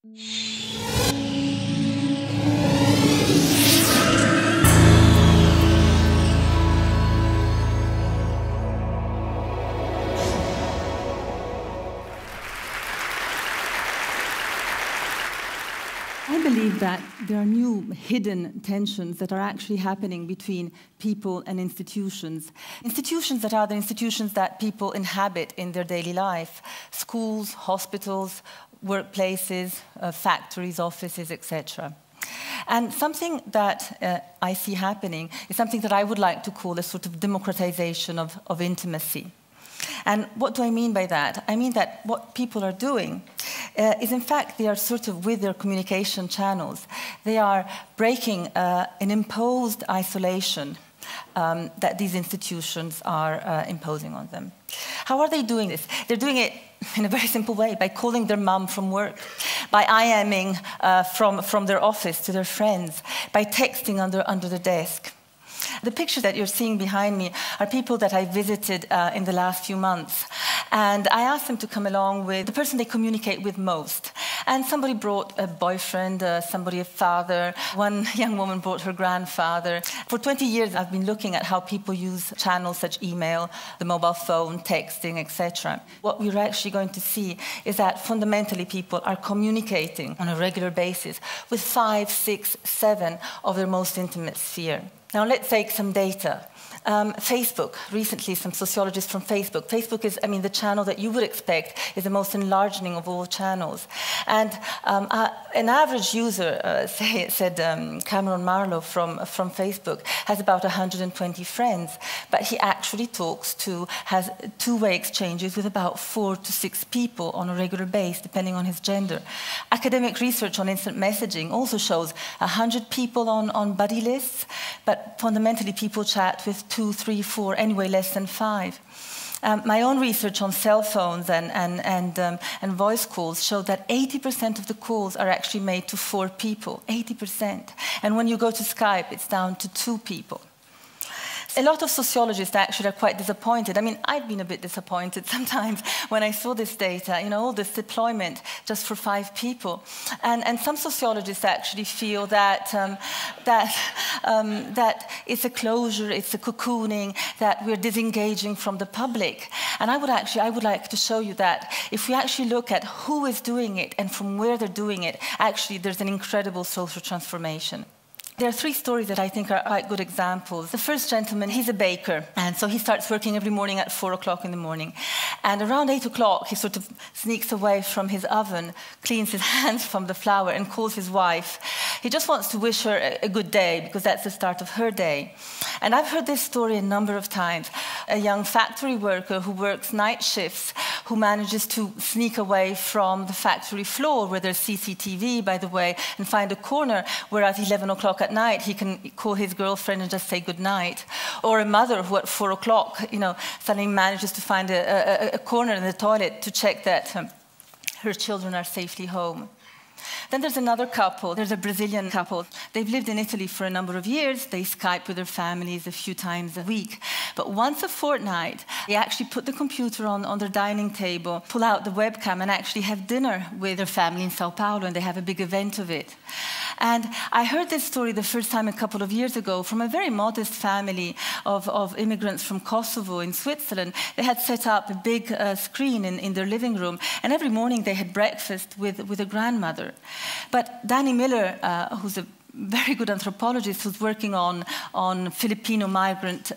I believe that there are new hidden tensions that are actually happening between people and institutions. Institutions that are the institutions that people inhabit in their daily life. Schools, hospitals, workplaces, factories, offices, etc. And something that I see happening is something that I would like to call a sort of democratization of intimacy. And what do I mean by that? I mean that what people are doing is, in fact, they are sort of, with their communication channels, they are breaking an imposed isolation that these institutions are imposing on them. How are they doing this? They're doing it in a very simple way, by calling their mum from work, by IMing from their office to their friends, by texting under the desk. The pictures that you're seeing behind me are people that I visited in the last few months. And I asked them to come along with the person they communicate with most. And somebody brought a boyfriend, somebody a father. One young woman brought her grandfather. For 20 years, I've been looking at how people use channels such email, the mobile phone, texting, etc. What we're actually going to see is that fundamentally people are communicating on a regular basis with 5, 6, 7 of their most intimate sphere. Now, let's take some data. Facebook, recently some sociologists from Facebook. Facebook is, the channel that you would expect is the most enlarging of all channels. And an average user, said Cameron Marlowe from Facebook, has about 120 friends, but he actually has two-way exchanges with about 4 to 6 people on a regular basis, depending on his gender. Academic research on instant messaging also shows 100 people on buddy lists, but fundamentally people chat with 2, 3, 4, anyway less than 5. My own research on cell phones and voice calls showed that 80% of the calls are actually made to 4 people, 80%. And when you go to Skype, it's down to 2 people. A lot of sociologists actually are quite disappointed. I've been a bit disappointed sometimes when I saw this data, all this deployment just for 5 people. And some sociologists actually feel that, that it's a closure, it's a cocooning, that we're disengaging from the public. And I would like to show you that if we actually look at who is doing it and from where they're doing it, actually there's an incredible social transformation. There are 3 stories that I think are quite good examples. The first gentleman, he's a baker, and so he starts working every morning at 4 o'clock in the morning. And around 8 o'clock, he sort of sneaks away from his oven, cleans his hands from the flour, and calls his wife. He just wants to wish her a good day, because that's the start of her day. And I've heard this story a number of times. A young factory worker who works night shifts, who manages to sneak away from the factory floor, where there's CCTV, by the way, and find a corner where at 11 o'clock at night he can call his girlfriend and just say good night. Or a mother who at 4 o'clock, suddenly manages to find a corner in the toilet to check that her children are safely home. Then there's another couple. There's a Brazilian couple. They've lived in Italy for a number of years. They Skype with their families a few times a week. But once a fortnight, they actually put the computer on their dining table, pull out the webcam, and actually have dinner with their family in Sao Paulo, and they have a big event of it. And I heard this story the first time a couple of years ago from a very modest family of immigrants from Kosovo in Switzerland. They had set up a big screen in their living room, and every morning they had breakfast with a grandmother. But Danny Miller, who's a very good anthropologist who's working on Filipino migrant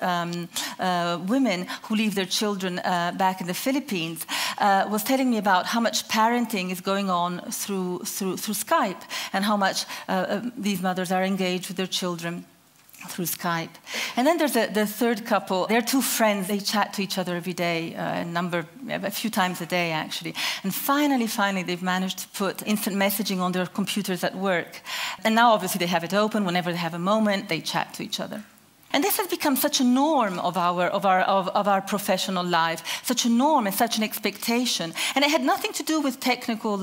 women who leave their children back in the Philippines, was telling me about how much parenting is going on through Skype, and how much these mothers are engaged with their children through Skype. And then there's the third couple. They're 2 friends. They chat to each other every day, a few times a day, actually. And finally, they've managed to put instant messaging on their computers at work. And now, obviously, they have it open. Whenever they have a moment, they chat to each other. And this has become such a norm of our professional life, such a norm and such an expectation. And it had nothing to do with technical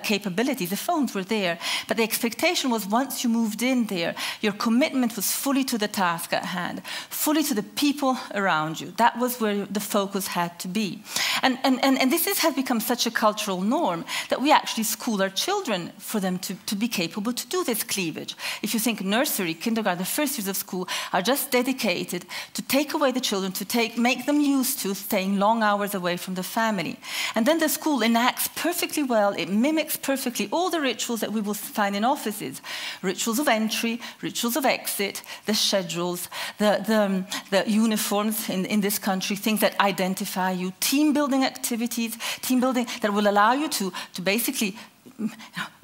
capabilities. The phones were there, but the expectation was once you moved in there, your commitment was fully to the task at hand, fully to the people around you. That was where the focus had to be. And this has become such a cultural norm that we actually school our children for them to be capable to do this cleavage. If you think nursery, kindergarten, the first years of school are just dedicated to take away the children, make them used to staying long hours away from the family. And then the school enacts perfectly well, it mimics perfectly all the rituals that we will find in offices. Rituals of entry, rituals of exit, the schedules, the uniforms in this country, things that identify you, team building activities, team building that will allow you to basically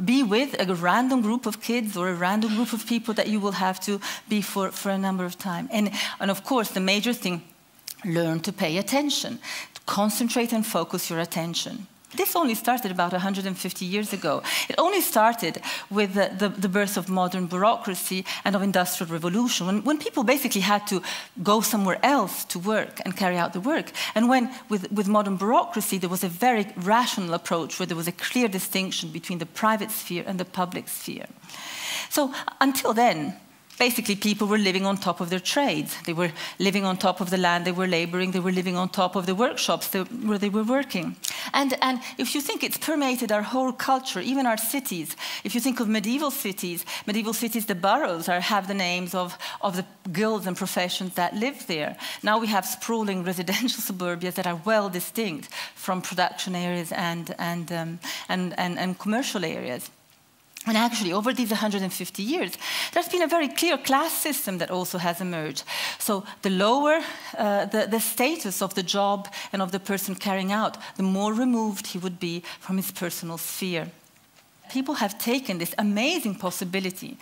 be with a random group of kids or a random group of people that you will have to be for a number of time. And of course, the major thing, learn to pay attention, to concentrate and focus your attention. This only started about 150 years ago. It only started with the birth of modern bureaucracy and of industrial revolution, when people basically had to go somewhere else to work and carry out the work. And when, with modern bureaucracy, there was a very rational approach where there was a clear distinction between the private sphere and the public sphere. So until then, basically, people were living on top of their trades. They were living on top of the land they were laboring. They were living on top of the workshops where they were working. And if you think it's permeated our whole culture, even our cities, if you think of medieval cities, the boroughs have the names of the guilds and professions that lived there. Now we have sprawling residential suburbia that are well distinct from production areas and commercial areas. And actually, over these 150 years, there's been a very clear class system that also has emerged. So the lower the status of the job and of the person carrying out, the more removed he would be from his personal sphere. People have taken this amazing possibility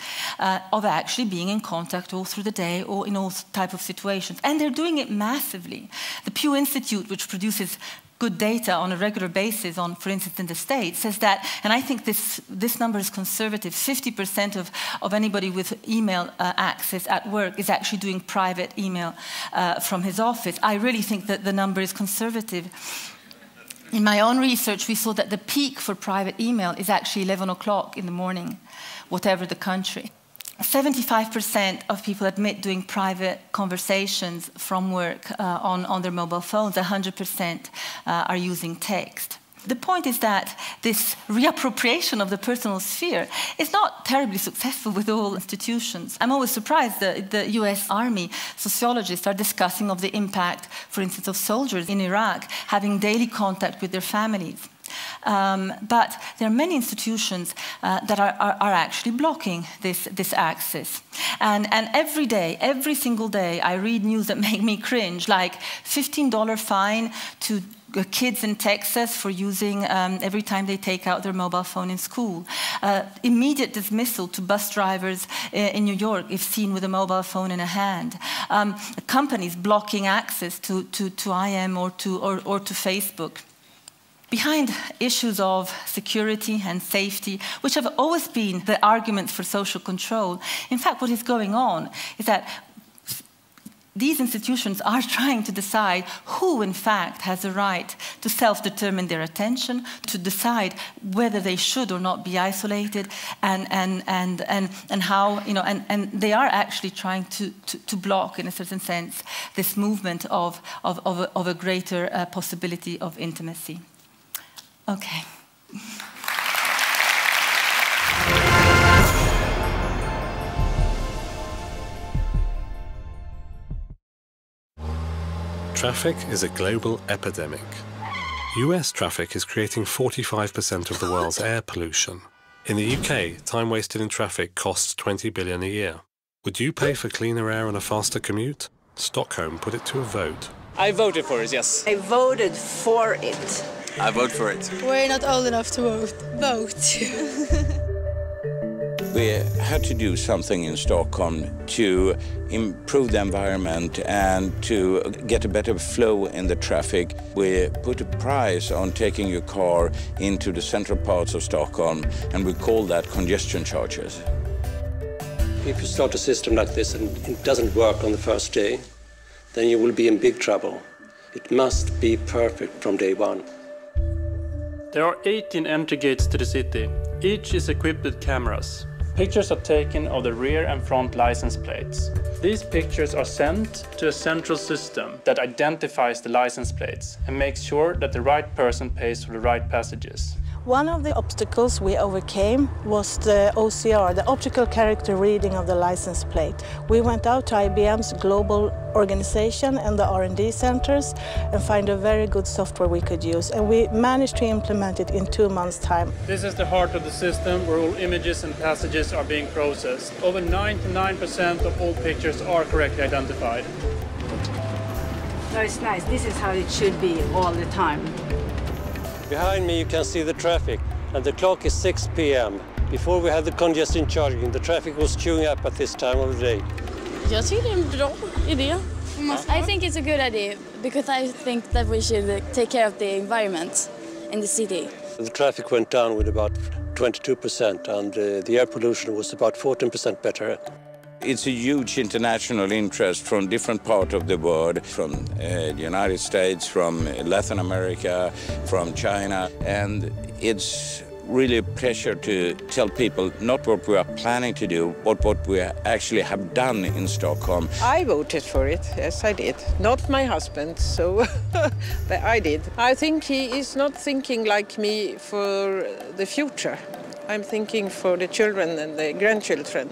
of actually being in contact all through the day or in all types of situations. And they're doing it massively. The Pew Institute, which produces good data on a regular basis on, for instance, in the States, says that, and I think this number is conservative, 50% of anybody with email access at work is actually doing private email from his office. I really think that the number is conservative. In my own research, we saw that the peak for private email is actually 11 o'clock in the morning, whatever the country. 75% of people admit doing private conversations from work on their mobile phones. 100% are using text. The point is that this reappropriation of the personal sphere is not terribly successful with all institutions. I'm always surprised that the US Army sociologists are discussing of the impact, for instance, of soldiers in Iraq having daily contact with their families. But there are many institutions that are actually blocking this access. And every day, every single day, I read news that make me cringe, like $15 fine to kids in Texas for using every time they take out their mobile phone in school. Immediate dismissal to bus drivers in New York if seen with a mobile phone in a hand. Companies blocking access to IM or to Facebook. Behind issues of security and safety, which have always been the arguments for social control, in fact, what is going on is that these institutions are trying to decide who, in fact, has a right to self-determine their attention, to decide whether they should or not be isolated, and how, you know, and they are actually trying to block, in a certain sense, this movement of a greater possibility of intimacy. Okay. Traffic is a global epidemic. US traffic is creating 45% of the world's air pollution. In the UK, time wasted in traffic costs $20 billion a year. Would you pay for cleaner air and a faster commute? Stockholm put it to a vote. I voted for it, yes. I voted for it. I vote for it. We're not old enough to vote. We had to do something in Stockholm to improve the environment and to get a better flow in the traffic. We put a price on taking your car into the central parts of Stockholm, and we call that congestion charges. If you start a system like this and it doesn't work on the first day, then you will be in big trouble. It must be perfect from day one. There are 18 entry gates to the city. Each is equipped with cameras. Pictures are taken of the rear and front license plates. These pictures are sent to a central system that identifies the license plates and makes sure that the right person pays for the right passages. One of the obstacles we overcame was the OCR, the optical character reading of the license plate. We went out to IBM's global organization and the R&D centers and found a very good software we could use, and we managed to implement it in 2 months' time. This is the heart of the system where all images and passages are being processed. Over 99% of all pictures are correctly identified. No, it's nice. This is how it should be all the time. Behind me you can see the traffic, and the clock is 6 p.m. Before we had the congestion charging, the traffic was queuing up at this time of the day. Jag tycker det är en bra idé. I think it's a good idea because I think that we should take care of the environment in the city. The traffic went down with about 22% and the air pollution was about 14% better. It's a huge international interest from different parts of the world, from the United States, from Latin America, from China, and it's really a pleasure to tell people not what we are planning to do, but what we actually have done in Stockholm. I voted for it, yes I did. Not my husband, so but I did. I think he is not thinking like me for the future. I'm thinking for the children and the grandchildren.